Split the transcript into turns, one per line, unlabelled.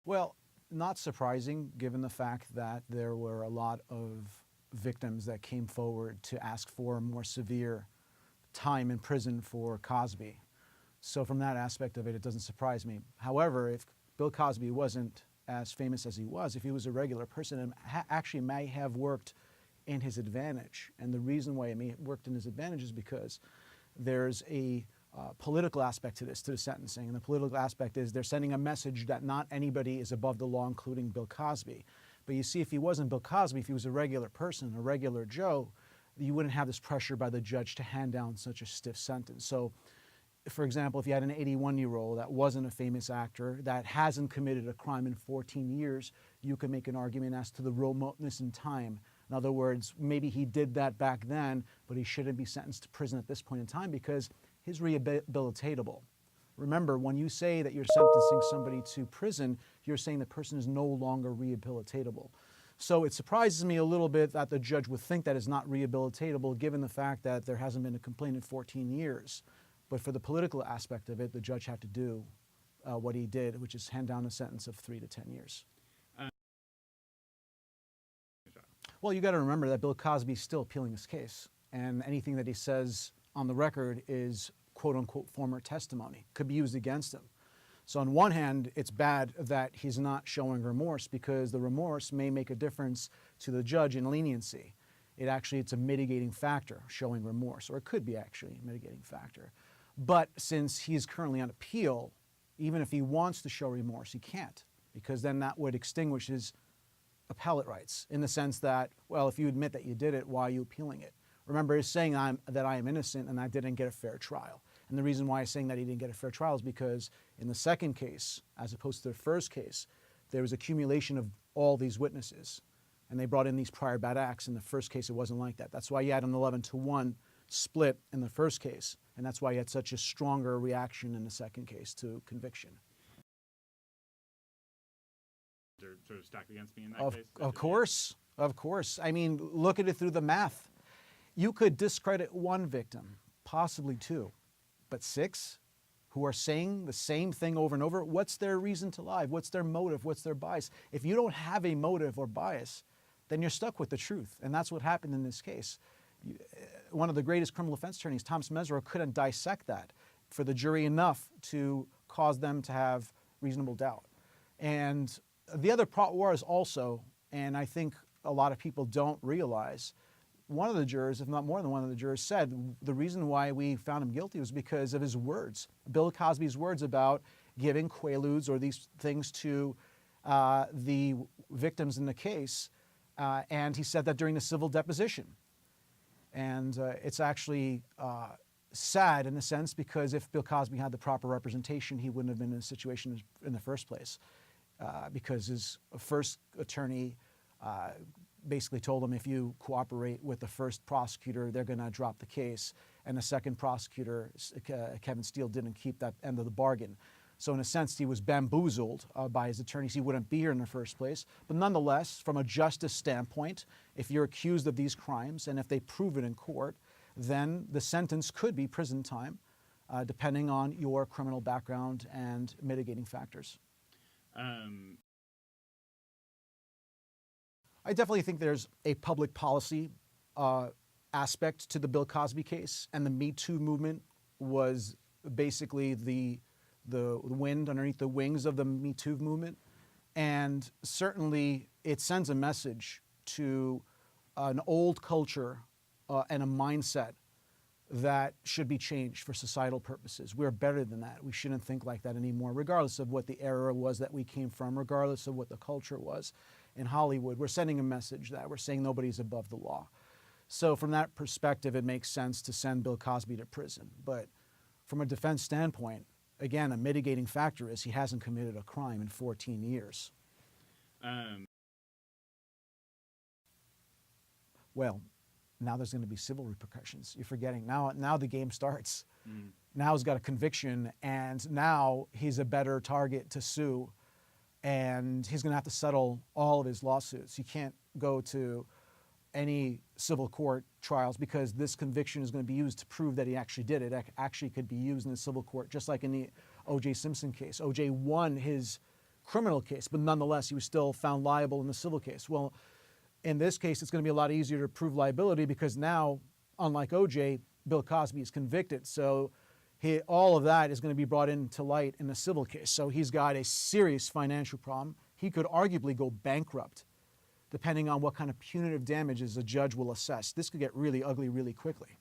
Well, not surprising given the fact that there were a lot of victims that came forward to ask for a more severe time in prison for Cosby. So from that aspect of it, it doesn't surprise me. However, if Bill Cosby wasn't as famous as he was, if he was a regular person, it actually may have worked in his advantage. And the reason why it may have worked in his advantage is because there's a political aspect to this, to the sentencing. And the political aspect is they're sending a message that not anybody is above the law, including Bill Cosby. But you see, if he wasn't Bill Cosby, if he was a regular person, a regular Joe, you wouldn't have this pressure by the judge to hand down such a stiff sentence. So, for example, if you had an 81-year-old that wasn't a famous actor, that hasn't committed a crime in 14 years, you could make an argument as to the remoteness in time. In other words, maybe he did that back then, but he shouldn't be sentenced to prison at this point in time because he's rehabilitatable. Remember, when you say that you're sentencing somebody to prison, you're saying the person is no longer rehabilitatable. So it surprises me a little bit that the judge would think that it's not rehabilitatable given the fact that there hasn't been a complaint in 14 years. But for the political aspect of it, the judge had to do what he did, which is hand down a sentence of 3 to 10 years. Well, you got to remember that Bill Cosby is still appealing his case, and anything that he says on the record is quote-unquote former testimony, could be used against him. So on one hand, it's bad that he's not showing remorse because the remorse may make a difference to the judge in leniency. It's a mitigating factor, showing remorse, or it could be actually a mitigating factor. But since he's currently on appeal, even if he wants to show remorse, he can't, because then that would extinguish his appellate rights in the sense that, well, if you admit that you did it, why are you appealing it? Remember, he's saying that I am innocent and I didn't get a fair trial. And the reason why he's saying that he didn't get a fair trial is because in the second case, as opposed to the first case, there was accumulation of all these witnesses. And they brought in these prior bad acts. In the first case, it wasn't like that. That's why you had an 11-1 split in the first case. And that's why you had such a stronger reaction in the second case to conviction.
They're sort of stacked against me in that case?
Of course. I mean, look at it through the math. You could discredit one victim, possibly two, but 6 who are saying the same thing over and over, what's their reason to lie? What's their motive? What's their bias? If you don't have a motive or bias, then you're stuck with the truth. And that's what happened in this case. One of the greatest criminal defense attorneys, Thomas Mesereau, couldn't dissect that for the jury enough to cause them to have reasonable doubt. And the other part was also, and I think a lot of people don't realize, one of the jurors, if not more than one of the jurors, said the reason why we found him guilty was because of his words. Bill Cosby's words about giving quaaludes or these things to the victims in the case. And he said that during the civil deposition. And it's actually sad in a sense because if Bill Cosby had the proper representation, he wouldn't have been in a situation in the first place. Because his first attorney basically told him if you cooperate with the first prosecutor, they're going to drop the case. And the second prosecutor, Kevin Steele, didn't keep that end of the bargain. So in a sense, he was bamboozled by his attorneys. He wouldn't be here in the first place. But nonetheless, from a justice standpoint, if you're accused of these crimes and if they prove it in court, then the sentence could be prison time, depending on your criminal background and mitigating factors. I definitely think there's a public policy aspect to the Bill Cosby case, and the Me Too movement was basically the wind underneath the wings of the Me Too movement. And certainly it sends a message to an old culture and a mindset that should be changed for societal purposes. We're better than that. We shouldn't think like that anymore, regardless of what the era was that we came from, regardless of what the culture was. In Hollywood, we're sending a message that we're saying nobody's above the law. So from that perspective, it makes sense to send Bill Cosby to prison. But from a defense standpoint, again, a mitigating factor is he hasn't committed a crime in 14 years. Well, now there's going to be civil repercussions. You're forgetting. Now the game starts. Now he's got a conviction, and now he's a better target to sue, and he's going to have to settle all of his lawsuits. He can't go to any civil court trials because this conviction is going to be used to prove that he actually did it. It actually could be used in the civil court, just like in the O.J. Simpson case. O.J. won his criminal case, but nonetheless, he was still found liable in the civil case. Well, in this case, it's going to be a lot easier to prove liability because now, unlike O.J., Bill Cosby is convicted. So all of that is going to be brought into light in the civil case. So he's got a serious financial problem. He could arguably go bankrupt, depending on what kind of punitive damages a judge will assess. This could get really ugly really quickly.